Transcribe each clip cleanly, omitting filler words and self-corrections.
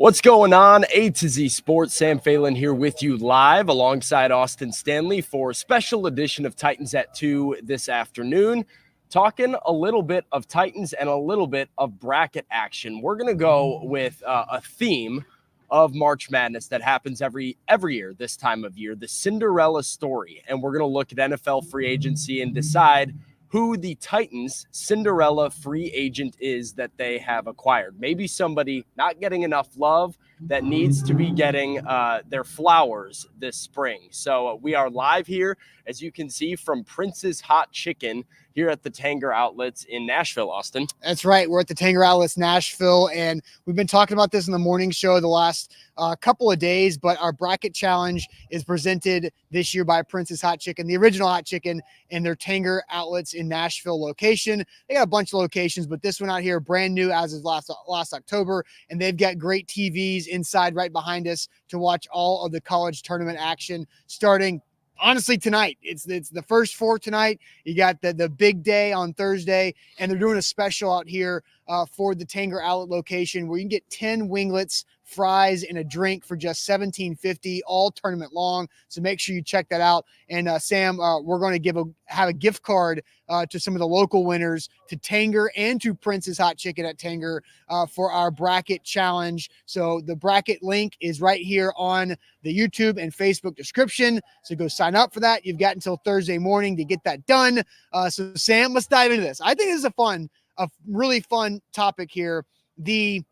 What's going on? A to Z Sports, Sam Phelan here with you live alongside Austin Stanley for a special edition of Titans at 2 this afternoon. Talking a little bit of Titans and a little bit of bracket action. We're going to go with a theme of March Madness that happens every year this time of year, the Cinderella story. And we're going to look at NFL free agency and decide who the Titans Cinderella free agent is that they have acquired. Maybe somebody not getting enough love that needs to be getting their flowers this spring. So we are live here, as you can see, from Prince's Hot Chicken here at the Tanger Outlets in Nashville, Austin. That's right. We're at the Tanger Outlets, Nashville, and we've been talking about this in the morning show the last couple of days, but our bracket challenge is presented this year by Prince's Hot Chicken, the original Hot Chicken, in their Tanger Outlets in Nashville location. They got a bunch of locations, but this one out here, brand new as of last October, and they've got great TVs inside right behind us to watch all of the college tournament action starting honestly tonight. It's the first four tonight. You got the big day on Thursday, and they're doing a special out here for the Tanger Outlet location where you can get 10 winglets, fries, and a drink for just $17.50 all tournament long. So make sure you check that out. And Sam, we're going to have a gift card to some of the local winners, to Tanger and to Prince's Hot Chicken at Tanger for our bracket challenge. So the bracket link is right here on the YouTube and Facebook description. So go sign up for that. You've got until Thursday morning to get that done. So Sam, let's dive into this. I think this is a really fun topic here. The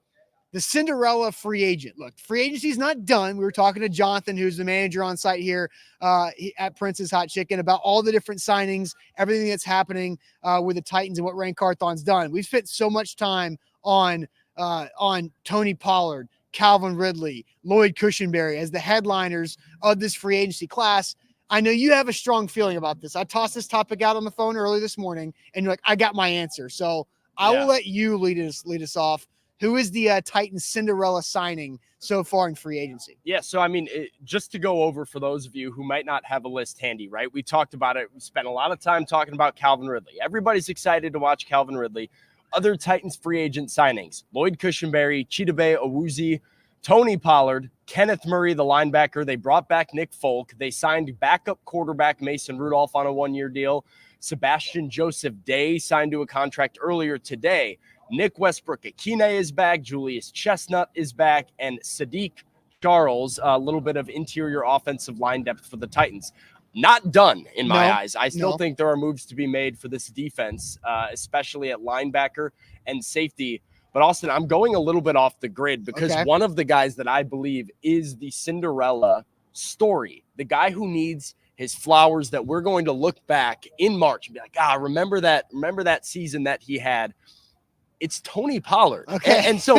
Cinderella free agent. Look, free agency is not done. We were talking to Jonathan, who's the manager on site here at Prince's Hot Chicken, about all the different signings, everything that's happening with the Titans and what Rand Carthon's done. We've spent so much time on Tony Pollard, Calvin Ridley, Lloyd Cushenberry as the headliners of this free agency class. I know you have a strong feeling about this. I tossed this topic out on the phone early this morning, and you're like, I got my answer. So I will let you lead us off. Who is the Titans Cinderella signing so far in free agency? Yeah, so I mean, just to go over for those of you who might not have a list handy, right? We talked about it. We spent a lot of time talking about Calvin Ridley. Everybody's excited to watch Calvin Ridley. Other Titans free agent signings: Lloyd Cushenberry, Chidobe Awuzie, Tony Pollard, Kenneth Murray, the linebacker. They brought back Nick Folk. They signed backup quarterback Mason Rudolph on a one-year deal. Sebastian Joseph Day signed to a contract earlier today. Nick Westbrook-Akine is back. Julius Chestnut is back. And Sadiq Charles, a little bit of interior offensive line depth for the Titans. Not done in my eyes. I still think there are moves to be made for this defense, especially at linebacker and safety. But Austin, I'm going a little bit off the grid because one of the guys that I believe is the Cinderella story, the guy who needs his flowers, that we're going to look back in March and be like, remember that season that he had. It's Tony Pollard. Okay. And so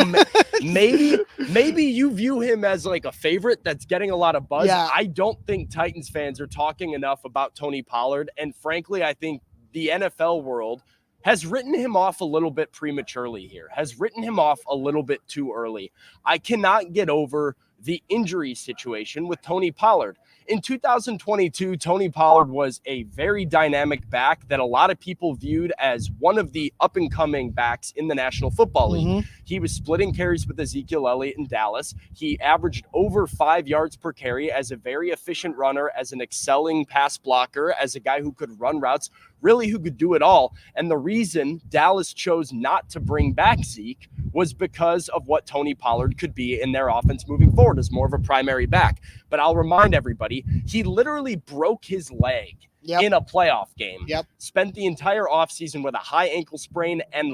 maybe you view him as like a favorite that's getting a lot of buzz. Yeah. I don't think Titans fans are talking enough about Tony Pollard. And frankly, I think the NFL world has written him off a little bit prematurely here, has written him off a little bit too early. I cannot get over the injury situation with Tony Pollard. In 2022, Tony Pollard was a very dynamic back that a lot of people viewed as one of the up-and-coming backs in the National Football League. Mm-hmm. He was splitting carries with Ezekiel Elliott in Dallas. He averaged over 5 yards per carry as a very efficient runner, as an excelling pass blocker, as a guy who could run routes, really who could do it all. And the reason Dallas chose not to bring back Zeke was because of what Tony Pollard could be in their offense moving forward as more of a primary back. But I'll remind everybody, he literally broke his leg in a playoff game. Spent the entire offseason with a high ankle sprain and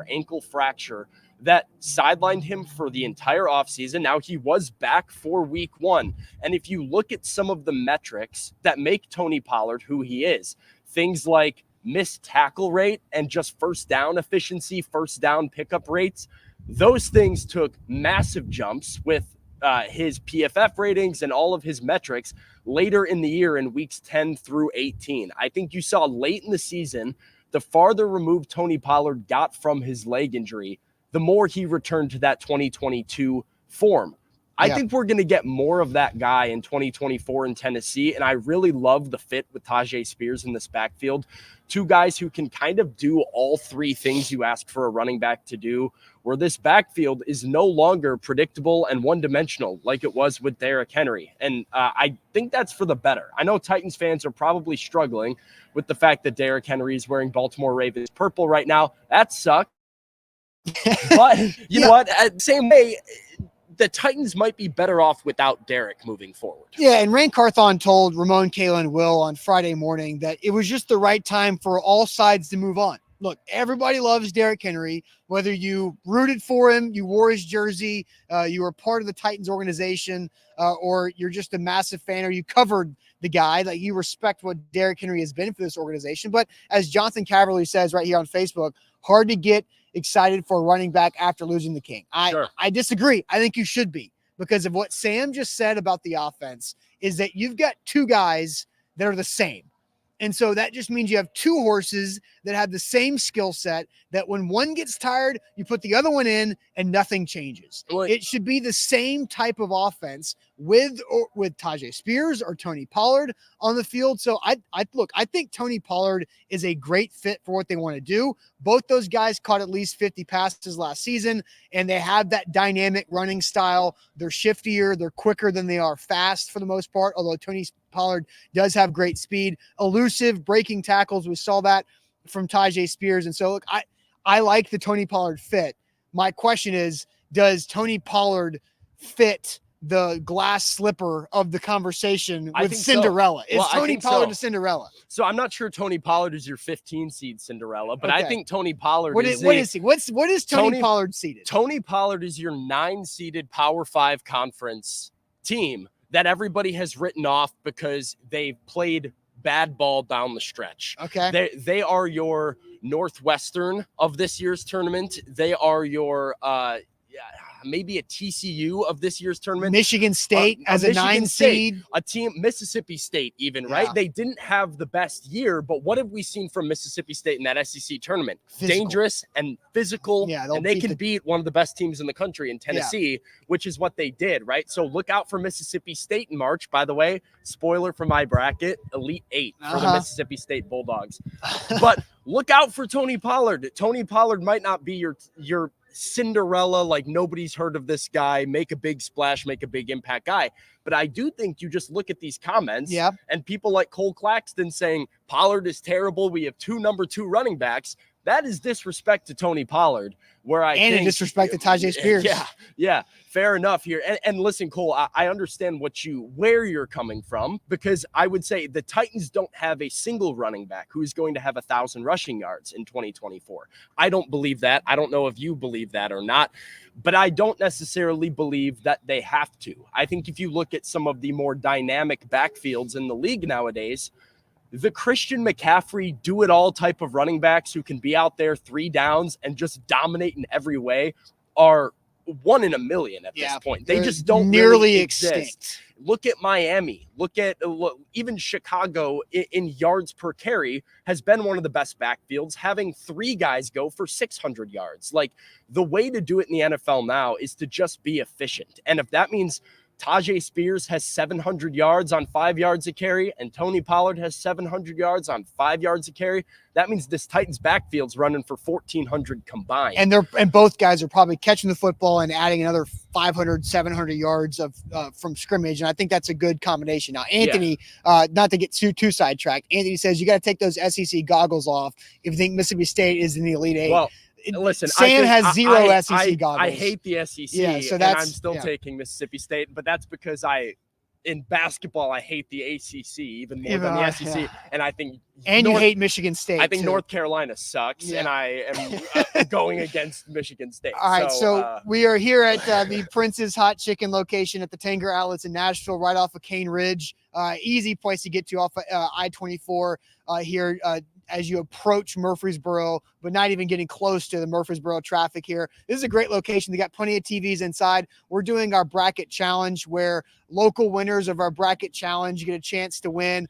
ankle fracture that sidelined him for the entire offseason. Now he was back for week 1. And if you look at some of the metrics that make Tony Pollard who he is, things like missed tackle rate and just first down efficiency, first down pickup rates, those things took massive jumps with his PFF ratings and all of his metrics later in the year in weeks 10 through 18. I think you saw late in the season, the farther removed Tony Pollard got from his leg injury, the more he returned to that 2022 form. I think we're going to get more of that guy in 2024 in Tennessee, and I really love the fit with Tajay Spears in this backfield. Two guys who can kind of do all three things you ask for a running back to do where this backfield is no longer predictable and one-dimensional like it was with Derrick Henry. And I think that's for the better. I know Titans fans are probably struggling with the fact that Derrick Henry is wearing Baltimore Ravens purple right now. That sucks. But you know what? Same way, the Titans might be better off without Derrick moving forward. Yeah, and Rain Carthon told Ramon, Kayla, and Will on Friday morning that it was just the right time for all sides to move on. Look, everybody loves Derrick Henry. Whether you rooted for him, you wore his jersey, you were part of the Titans organization, or you're just a massive fan, or you covered the guy, like you respect what Derrick Henry has been for this organization. But as Jonathan Caverly says right here on Facebook, hard to get excited for a running back after losing the king. I disagree. I think you should be, because of what Sam just said about the offense is that you've got two guys that are the same. And so that just means you have two horses that have the same skill set, that when one gets tired, you put the other one in and nothing changes. Well, it should be the same type of offense with Tajay Spears or Tony Pollard on the field. So I think Tony Pollard is a great fit for what they want to do. Both those guys caught at least 50 passes last season, and they have that dynamic running style. They're shiftier, they're quicker than they are fast for the most part, although Tony Pollard does have great speed, elusive, breaking tackles. We saw that from Tajay Spears. And so look, I like the Tony Pollard fit. My question is, does Tony Pollard fit the glass slipper of the conversation with Cinderella? So. Is Tony Pollard a Cinderella? So I'm not sure Tony Pollard is your 15 seed Cinderella, but okay. I think Tony Pollard what is he? What is Tony Pollard seeded? Tony Pollard is your 9-seeded Power 5 conference team that everybody has written off because they've played bad ball down the stretch. Okay. They are your Northwestern of this year's tournament. They are your maybe a TCU of this year's tournament. Michigan State as a 9 seed. A team, Mississippi State even, right? They didn't have the best year, but what have we seen from Mississippi State in that SEC tournament? Dangerous and physical, and they can beat one of the best teams in the country in Tennessee, which is what they did, right? So look out for Mississippi State in March. By the way, spoiler for my bracket, Elite 8 for the Mississippi State Bulldogs. But look out for Tony Pollard. Tony Pollard might not be your Cinderella, like nobody's heard of this guy, make a big splash, make a big impact guy. But I do think you just look at these comments and people like Cole Claxton saying Pollard is terrible. We have 2 number 2 running backs. That is disrespect to Tony Pollard, where I think disrespect to Tajay Spears. Yeah, fair enough here. And listen, Cole, I understand where you're coming from, because I would say the Titans don't have a single running back who is going to have 1,000 rushing yards in 2024. I don't believe that. I don't know if you believe that or not, but I don't necessarily believe that they have to. I think if you look at some of the more dynamic backfields in the league nowadays, the Christian McCaffrey do-it-all type of running backs who can be out there 3 downs and just dominate in every way are 1 in a million at this point. They just don't nearly really extinct. Exist. Look at Miami. Look at even Chicago in yards per carry has been one of the best backfields, having 3 guys go for 600 yards. Like, the way to do it in the NFL now is to just be efficient. And if that means Tajay Spears has 700 yards on 5 yards a carry, and Tony Pollard has 700 yards on 5 yards a carry, that means this Titans backfield's running for 1,400 combined. And both guys are probably catching the football and adding another 500, 700 yards of from scrimmage. And I think that's a good combination. Now, Anthony, not to get too sidetracked, Anthony says you got to take those SEC goggles off if you think Mississippi State is in the Elite 8. Well, listen, Sam has 0 SEC goggles. I hate the SEC, and I'm still taking Mississippi State, but that's because in basketball, I hate the ACC even more than the SEC, and I think you hate Michigan State. I think North Carolina sucks, and I am going against Michigan State. All right, so we are here at the Prince's Hot Chicken location at the Tanger Outlets in Nashville, right off of Cane Ridge. Easy place to get to off of I-24 here as you approach Murfreesboro, but not even getting close to the Murfreesboro traffic here. This is a great location. They got plenty of TVs inside. We're doing our bracket challenge where local winners of our bracket challenge get a chance to win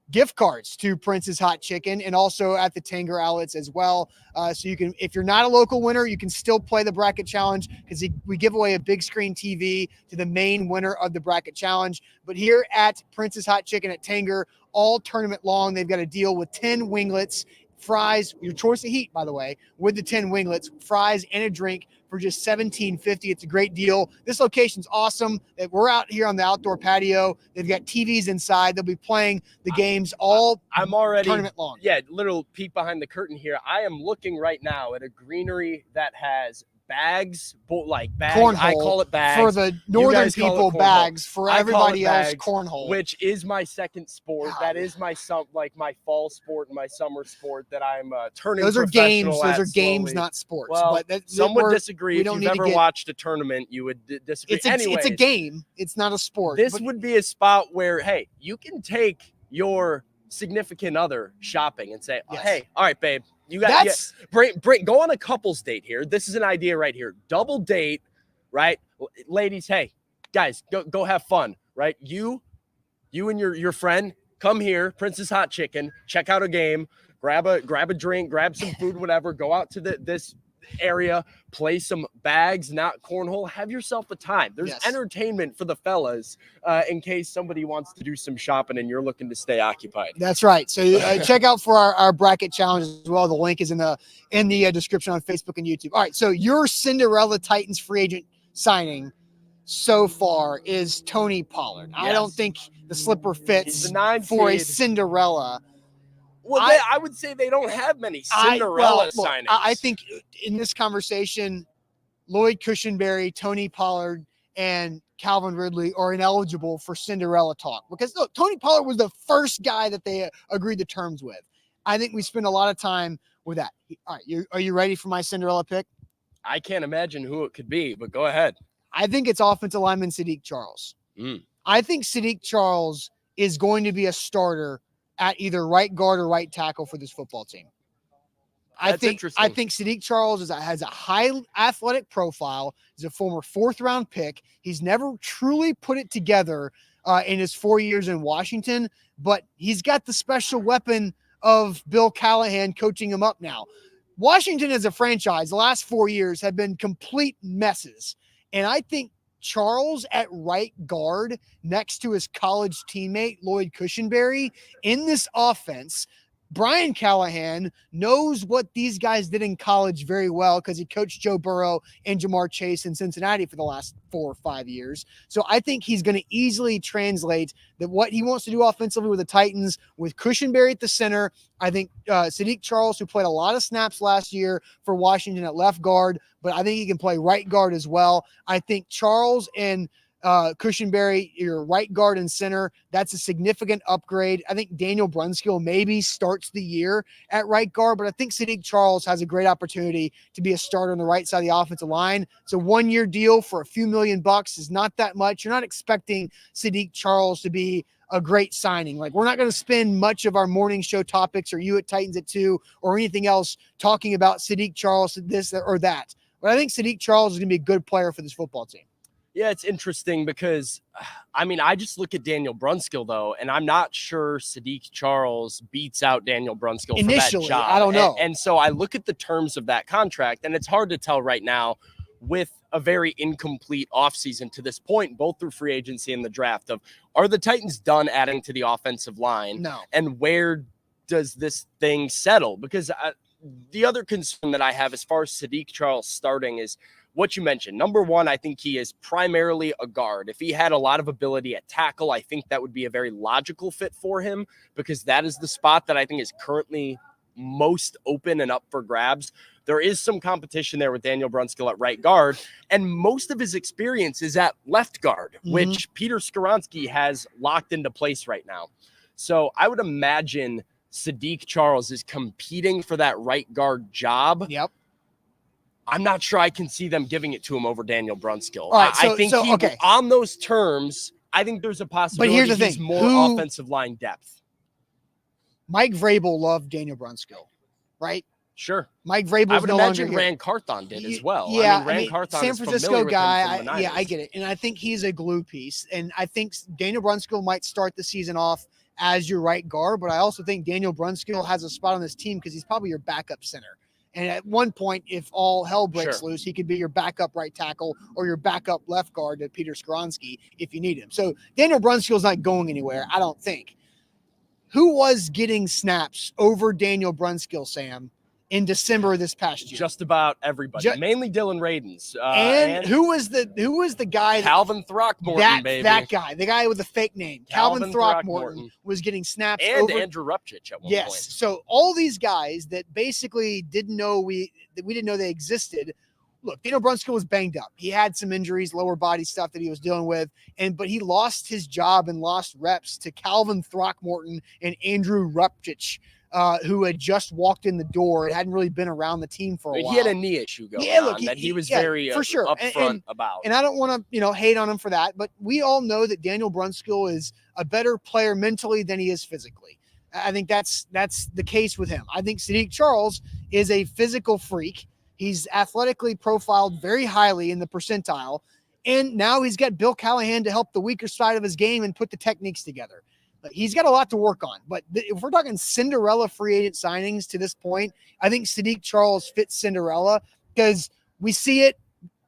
gift cards to Prince's Hot Chicken and also at the Tanger Outlets as well. So you can, if you're not a local winner, you can still play the bracket challenge because we give away a big screen TV to the main winner of the bracket challenge. But here at Prince's Hot Chicken at Tanger, all tournament long, they've got a deal with 10 winglets fries, your choice of heat, by the way, with the 10 winglets, fries, and a drink for just $17.50. It's a great deal. This location's awesome. We're out here on the outdoor patio. They've got TVs inside. They'll be playing the games all I'm already tournament long. Yeah, little peek behind the curtain here. I am looking right now at a greenery that has bags, Cornhole. I call it bags. For the northern guys call it people, cornhole. bags. For I call everybody it else, bags, cornhole. which is my second sport. God. That is my my fall sport and my summer sport that I'm turning Those are professional games. Those at are games, slowly. not sports. Well, but some would disagree. If you've ever get, watched a tournament, you would disagree. It's a game. It's not a sport. This would be a spot where, hey, you can take your significant other shopping and say, Yes. hey, all right, babe, you got go on a couple's date here. This is an idea right here. Double date, right? Ladies, hey, guys, go have fun, right? You and your friend come here, Princess Hot Chicken, check out a game, grab a drink, grab some food, whatever, go out to this area, play some bags, not cornhole, have yourself a time. There's entertainment for the fellas in case somebody wants to do some shopping and you're looking to stay occupied. That's right. So check out for our bracket challenge as well. The link is in the description on Facebook and YouTube. All right, so your Cinderella Titans free agent signing so far is Tony Pollard. Yes. I don't think the slipper fits for a Cinderella. Well, I would say they don't have many Cinderella signings. I think in this conversation, Lloyd Cushenberry, Tony Pollard, and Calvin Ridley are ineligible for Cinderella talk because look, Tony Pollard was the first guy that they agreed to terms with. I think we spend a lot of time with that. All right, are you ready for my Cinderella pick? I can't imagine who it could be, but go ahead. I think it's offensive lineman Sadiq Charles. I think Sadiq Charles is going to be a starter at either right guard or right tackle for this football team. I think Sadiq Charles has a high athletic profile. He's a former 4th-round pick. He's never truly put it together in his 4 years in Washington, but he's got the special weapon of Bill Callahan coaching him up now. Washington as a franchise, the last 4 years have been complete messes. And I think Charles at right guard next to his college teammate, Lloyd Cushenberry, in this offense, Brian Callahan knows what these guys did in college very well because he coached Joe Burrow and Jamar Chase in Cincinnati for the last 4 or 5 years. So I think he's going to easily translate that what he wants to do offensively with the Titans with Cushenberry at the center. I think Sadiq Charles, who played a lot of snaps last year for Washington at left guard, but I think he can play right guard as well. I think Charles and Cushenberry, your right guard and center, that's a significant upgrade. I think Daniel Brunskill maybe starts the year at right guard, but I think Sadiq Charles has a great opportunity to be a starter on the right side of the offensive line. It's a 1-year deal for a few $million is not that much. You're not expecting Sadiq Charles to be a great signing. Like, we're not going to spend much of our morning show topics or you at Titans at 2 or anything else talking about Sadiq Charles, this or that. But I think Sadiq Charles is going to be a good player for this football team. Yeah, it's interesting because, I mean, I just look at Daniel Brunskill, though, and I'm not sure Sadiq Charles beats out Daniel Brunskill initially, for that job. I don't know. And so I look at the terms of that contract, and it's hard to tell right now with a very incomplete offseason to this point, both through free agency and the draft, of are the Titans done adding to the offensive line? No. And where does this thing settle? Because the other concern that I have as far as Sadiq Charles starting is what you mentioned. Number one, I think he is primarily a guard. If he had a lot of ability at tackle, I think that would be a very logical fit for him because that is the spot that I think is currently most open and up for grabs. There is some competition there with Daniel Brunskill at right guard, and most of his experience is at left guard, which Peter Skoronski has locked into place right now. So I would imagine Sadiq Charles is competing for that right guard job. Yep. I'm not sure I can see them giving it to him over Daniel Brunskill. Right, I think on those terms, I think there's a possibility but here's the thing. He's more offensive line depth. Mike Vrabel loved Daniel Brunskill, right? Sure. Mike Vrabel. I would imagine Rand Carthon did as well. Yeah, Rand Carthon San is Francisco guy. With him I get it, and I think he's a glue piece. And I think Daniel Brunskill might start the season off as your right guard, but I also think Daniel Brunskill has a spot on this team because he's probably your backup center. And at one point, if all hell breaks loose, he could be your backup right tackle or your backup left guard to Peter Skoronski if you need him. So Daniel Brunskill's not going anywhere, I don't think. who was getting snaps over Daniel Brunskill, Sam, in December of this past year? Just about everybody, mainly Dylan Radens. And who was the guy? Calvin Throckmorton, baby. That guy, the guy with the fake name, Calvin Throckmorton, was getting snaps and over Andrew Rupchich at one point. Yes, so all these guys that basically didn't know we didn't know they existed. Look, Daniel Brunskill was banged up. He had some injuries, lower body stuff that he was dealing with, but he lost his job and lost reps to Calvin Throckmorton and Andrew Rupchich, who had just walked in the door and hadn't really been around the team for a while. He had a knee issue going on that he was very for sure upfront about. And I don't want to hate on him for that, but we all know that Daniel Brunskill is a better player mentally than he is physically. I think that's the case with him. I think Sadiq Charles is a physical freak. He's athletically profiled very highly in the percentile. And now he's got Bill Callahan to help the weaker side of his game and put the techniques together. He's got a lot to work on. But if we're talking Cinderella free agent signings to this point, I think Sadiq Charles fits Cinderella because we see it.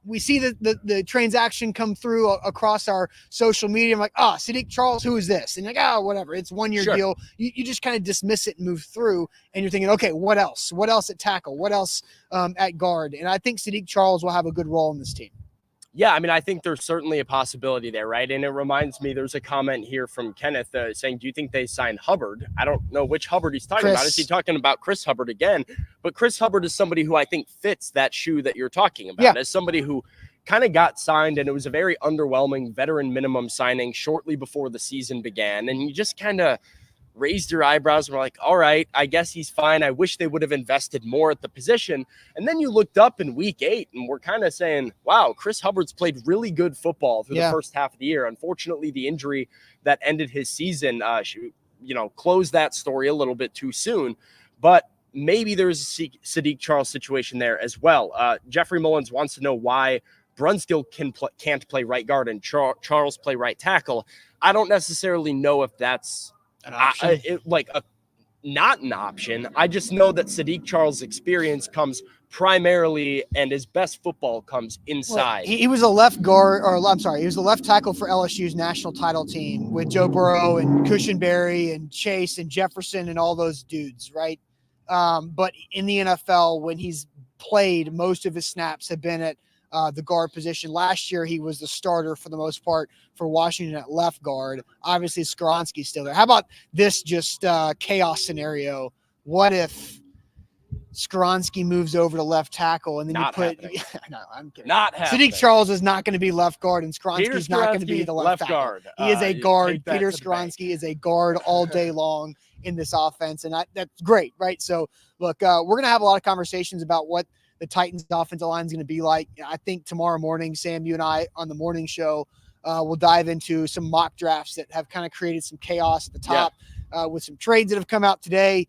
We see the transaction come through across our social media. I'm like, Sadiq Charles, who is this? And like, whatever. It's 1 year deal. You just kind of dismiss it and move through. And you're thinking, okay, what else? What else at tackle? What else at guard? And I think Sadiq Charles will have a good role in this team. Yeah, I mean, I think there's certainly a possibility there, right? And it reminds me, there's a comment here from Kenneth saying, do you think they signed Hubbard? I don't know which Hubbard he's talking about. Is he talking about Chris Hubbard again? But Chris Hubbard is somebody who I think fits that shoe that you're talking about, as somebody who kind of got signed, and it was a very underwhelming veteran minimum signing shortly before the season began. And you just kind of raised your eyebrows and were like, all right, I guess he's fine. I wish they would have invested more at the position. And then you looked up in week 8 and we're kind of saying, wow, Chris Hubbard's played really good football through the first half of the year. Unfortunately, the injury that ended his season, closed that story a little bit too soon. But maybe there's a Sadiq Charles situation there as well. Jeffrey Mullins wants to know why Brunskill can't play right guard and Charles play right tackle. I don't necessarily know if that's not an option. I just know that Sadiq Charles' experience comes primarily, and his best football comes inside. Well, he was a left guard, he was the left tackle for LSU's national title team with Joe Burrow and Cushenberry and Chase and Jefferson and all those dudes, right? But in the NFL, when he's played, most of his snaps have been at the guard position. Last year, he was the starter for the most part for Washington at left guard. Obviously, Skoronski's still there. How about this just chaos scenario? What if Skoronski moves over to left tackle and then not you put – no, I'm kidding. Not happening. Sadiq Charles is not going to be left guard, and Skoronski's not going to be the left guard. He is a guard. Peter Skoronski is a guard all day long in this offense, and that's great, right? So, look, we're going to have a lot of conversations about what the Titans offensive line is going to be like. I think tomorrow morning, Sam, you and I on the morning show will dive into some mock drafts that have kind of created some chaos at the top with some trades that have come out today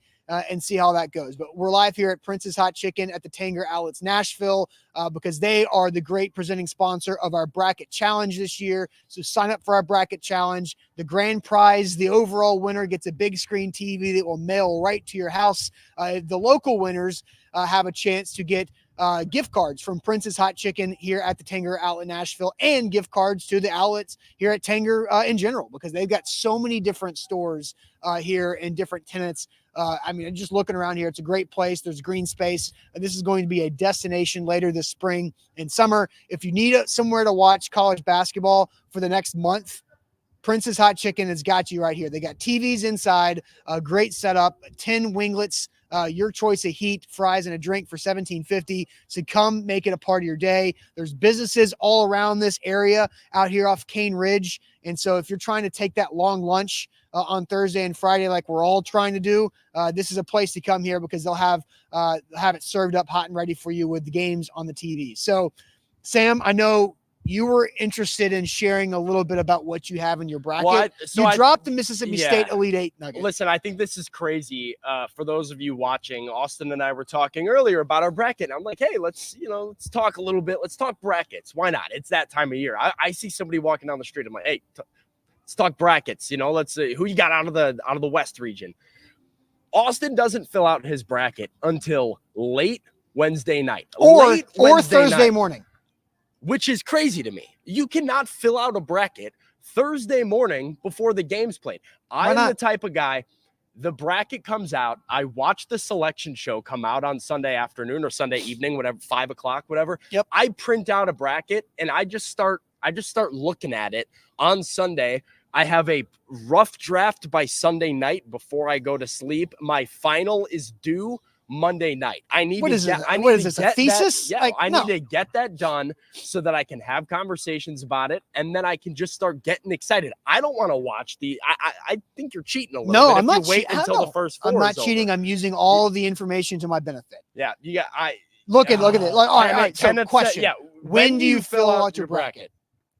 and see how that goes. But we're live here at Prince's Hot Chicken at the Tanger Outlets Nashville because they are the great presenting sponsor of our bracket challenge this year. So sign up for our bracket challenge. The grand prize, the overall winner gets a big screen TV that will mail right to your house. The local winners have a chance to get gift cards from Prince's Hot Chicken here at the Tanger Outlet Nashville, and gift cards to the outlets here at Tanger in general, because they've got so many different stores here and different tenants. Just looking around here, it's a great place. There's green space. This is going to be a destination later this spring and summer. If you need somewhere to watch college basketball for the next month, Prince's Hot Chicken has got you right here. They got TVs inside, a great setup, 10 winglets, your choice of heat, fries, and a drink for $17.50. So come make it a part of your day. There's businesses all around this area out here off Cane Ridge. And so if you're trying to take that long lunch on Thursday and Friday, like we're all trying to do, this is a place to come here because they'll have it served up hot and ready for you with the games on the TV. So, Sam, I know you were interested in sharing a little bit about what you have in your bracket. You dropped the Mississippi State Elite Eight nugget. Listen, I think this is crazy. For those of you watching, Austin and I were talking earlier about our bracket. I'm like, hey, let's talk a little bit. Let's talk brackets. Why not? It's that time of year. I see somebody walking down the street. I'm like, hey, let's talk brackets. Let's see who you got out of the West region. Austin doesn't fill out his bracket until late Wednesday night or Thursday morning. Which is crazy to me. You cannot fill out a bracket Thursday morning before the game's played. I'm the type of guy, The bracket comes out. I watch the selection show come out on Sunday afternoon or Sunday evening, whatever, 5 o'clock, whatever. Yep. I print out a bracket and I just start looking at it on Sunday. I have a rough draft by Sunday night before I go to sleep. My final is due Monday night. I need What to is get, this? I need What is to this? A get thesis? That, yeah, Like, I no. need to get that done so that I can have conversations about it, and then I can just start getting excited. I don't want to watch I think you're cheating a little No, bit. I'm if not you wait until the first four. I'm not is cheating. over. I'm using all of the information to my benefit. Yeah, you got. Look at it. Like, all right. So, Kenneth said- question. yeah. When do you fill out your bracket?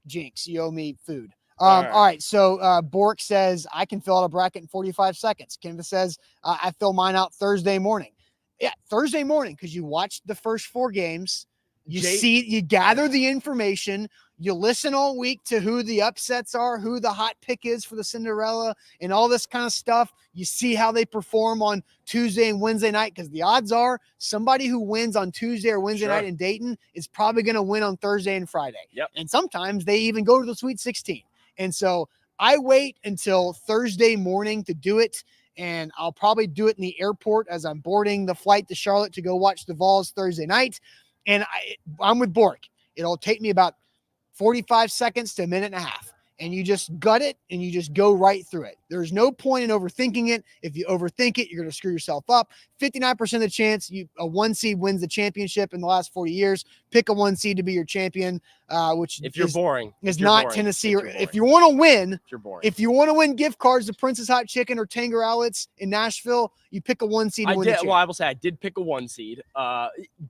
Jinx, you owe me food. All All right. So Bork says I can fill out a bracket in 45 seconds. Kenneth says I fill mine out Thursday morning. Yeah, Thursday morning, because you watched the first 4 games. You gather the information. You listen all week to who the upsets are, who the hot pick is for the Cinderella, and all this kind of stuff. You see how they perform on Tuesday and Wednesday night, because the odds are somebody who wins on Tuesday or Wednesday night in Dayton is probably going to win on Thursday and Friday. Yep. And sometimes they even go to the Sweet 16. And so I wait until Thursday morning to do it. And I'll probably do it in the airport as I'm boarding the flight to Charlotte to go watch the Vols Thursday night. And I'm with Bork. It'll take me about 45 seconds to a minute and a half. And you just gut it and you just go right through it. There's no point in overthinking it. If you overthink it, you're going to screw yourself up. 59% of the chance a 1 seed wins the championship in the last 40 years. Pick a 1 seed to be your champion, which if you're boring, is not boring, Tennessee. If you want to win gift cards to Prince's Hot Chicken or Tanger Outlets in Nashville, you pick a 1 seed to win the championship. Well, I will say I did pick a 1 seed.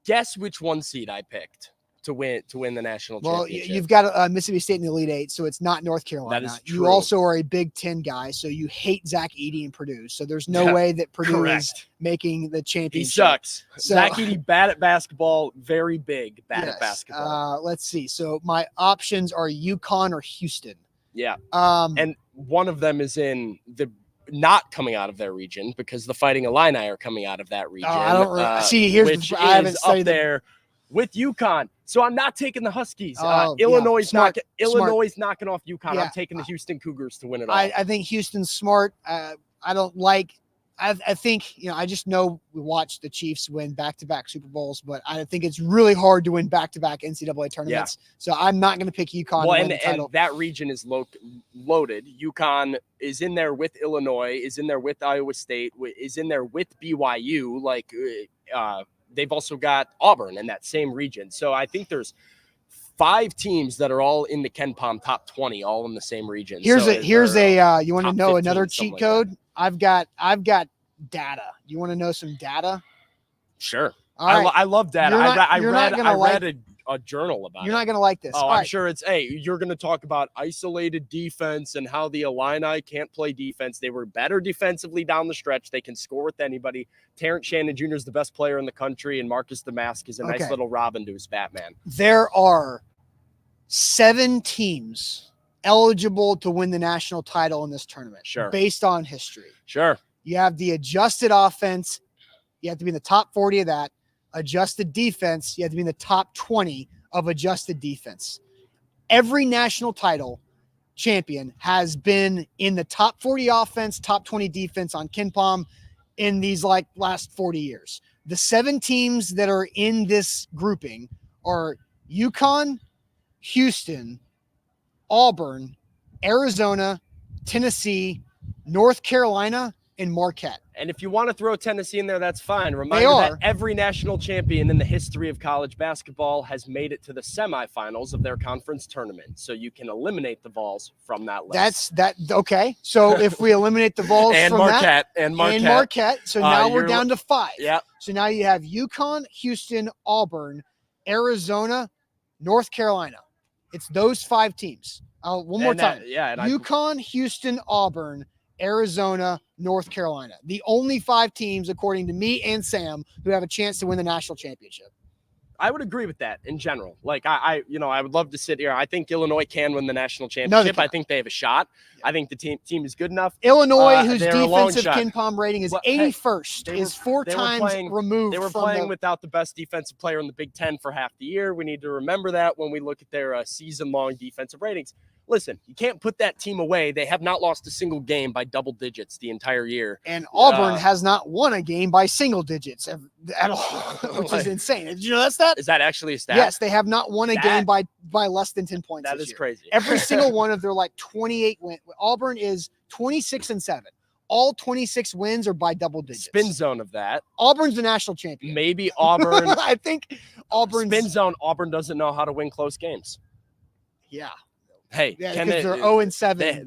Guess which 1 seed I picked to win the national championship. Well, you've got Mississippi State in the Elite Eight, so it's not North Carolina. That is true. You also are a Big Ten guy, so you hate Zach Edey and Purdue. So there's no way that Purdue is making the championship. He sucks. So, Zach Edey, bad at basketball, very big at basketball. Let's see. So my options are UConn or Houston. Yeah. And one of them is in the not coming out of their region, because the Fighting Illini are coming out of that region. I don't really see. I haven't studied there with UConn. So I'm not taking the Huskies. Illinois is knocking off UConn. Yeah. I'm taking the Houston Cougars to win it all. I think Houston's smart. I don't like. I think I just know we watched the Chiefs win back-to-back Super Bowls, but I think it's really hard to win back-to-back NCAA tournaments. Yeah. So I'm not going to pick UConn. Well, to win the title. And that region is loaded. UConn is in there with Illinois, is in there with Iowa State, is in there with BYU. They've also got Auburn in that same region. So I think there's 5 teams that are all in the KenPom top 20, all in the same region. You want to know another cheat code? I've got data. You want to know some data? Sure. Right. I love data. I read a journal about it. You're not going to like this. I'm sure it's, you're going to talk about isolated defense and how the Illini can't play defense. They were better defensively down the stretch. They can score with anybody. Terrence Shannon Jr. is the best player in the country, and Marcus Damask is a nice little Robin to his Batman. There are 7 teams eligible to win the national title in this tournament. Sure. Based on history. Sure. You have the adjusted offense. You have to be in the top 40 of that. Adjusted defense, you have to be in the top 20 of adjusted defense. Every national title champion has been in the top 40 offense, top 20 defense on KenPom in these last 40 years. The 7 teams that are in this grouping are UConn, Houston, Auburn, Arizona, Tennessee, North Carolina, and Marquette. And if you want to throw Tennessee in there, that's fine. Reminder that every national champion in the history of college basketball has made it to the semifinals of their conference tournament. So you can eliminate the Vols from that list. Okay. So if we eliminate the Vols and from Marquette, that, and Marquette. So now we're down to 5. Yeah. So now you have UConn, Houston, Auburn, Arizona, North Carolina. It's those 5 teams. One more time. UConn, Houston, Auburn, Arizona, North Carolina. The only 5 teams, according to me and Sam, who have a chance to win the national championship. I would agree with that in general. I would love to sit here. I think Illinois can win the national championship. I think they have a shot. Yeah. I think the team is good enough. Illinois, whose defensive KenPom rating is 81st, is 4 times removed. They were playing without the best defensive player in the Big Ten for half the year. We need to remember that when we look at their season-long defensive ratings. listen, you can't put that team away. They have not lost a single game by double digits the entire year. And Auburn has not won a game by single digits at all, which is insane. Did you know that's that? Is that actually a stat? Yes, they have not won a game by less than 10 points. That is crazy. Every single one of their 28 wins. Auburn is 26-7. All 26 wins are by double digits. Spin zone of that. Auburn's the national champion. Maybe Auburn. I think Auburn's spin zone. Auburn doesn't know how to win close games. Yeah. Hey, because they're 0-7.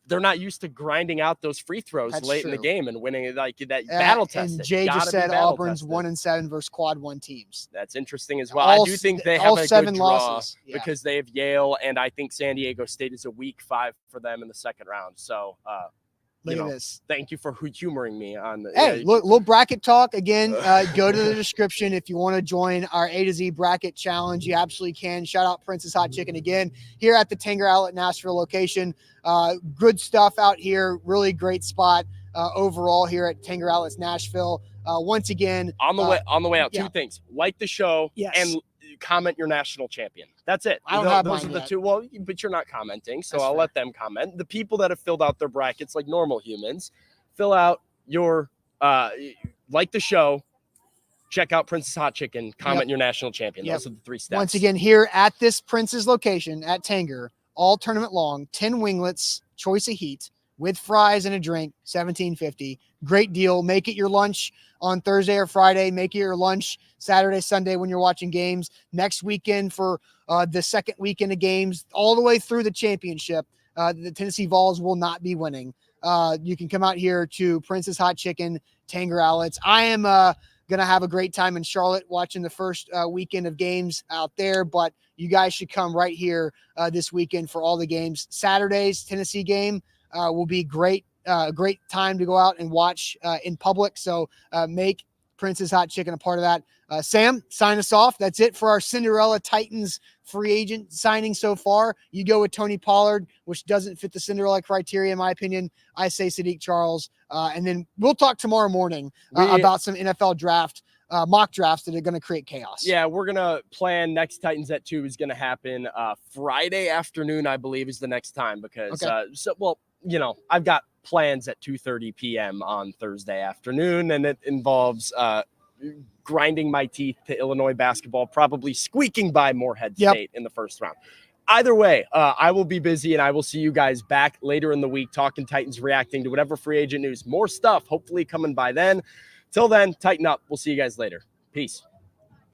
They're not used to grinding out those free throws late in the game and winning that battle test. And Jay just said Auburn's 1-7 versus quad 1 teams. That's interesting as well. I do think they have a good draw losses. because they have Yale, and I think San Diego State is a week 5 for them in the second round. So look at this. Thank you for humoring me on the. Hey, look, little bracket talk again. Go to the description if you want to join our A to Z bracket challenge. You absolutely can. Shout out Princess Hot Chicken again here at the Tanger Outlet Nashville location. Good stuff out here. Really great spot overall here at Tanger Outlets Nashville. Once again, on the way out, 2 things: like the show, and comment your national champion. That's it. I don't have those mine are the yet. 2. Well, but you're not commenting, so That's I'll fair. let them comment. The people that have filled out their brackets like normal humans, fill out your like the show, check out Princess Hot Chicken, comment your national champion. Those are the 3 steps. Once again, here at this Prince's location at Tanger, all tournament long, 10 winglets, choice of heat with fries and a drink, $17.50. Great deal. Make it your lunch on Thursday or Friday. Make it your lunch Saturday, Sunday when you're watching games. Next weekend for the second weekend of games, all the way through the championship. The Tennessee Vols will not be winning. You can come out here to Princess Hot Chicken, Tanger Outlets. I am going to have a great time in Charlotte watching the first weekend of games out there, but you guys should come right here this weekend for all the games. Saturday's Tennessee game will be great. Great time to go out and watch in public. So make Princess Hot Chicken a part of that. Sam, sign us off. That's it for our Cinderella Titans free agent signing so far. You go with Tony Pollard, which doesn't fit the Cinderella criteria, in my opinion. I say Sadiq Charles. And then we'll talk tomorrow morning about some NFL draft mock drafts that are going to create chaos. Yeah, we're going to plan next Titans at 2 is going to happen Friday afternoon, I believe, is the next time because, I've got plans at 2:30 p.m. on Thursday afternoon, and it involves grinding my teeth to Illinois basketball, probably squeaking by Morehead State in the first round. Either way, I will be busy, and I will see you guys back later in the week talking Titans, reacting to whatever free agent news. More stuff hopefully coming by then. Till then, tighten up. We'll see you guys later. Peace.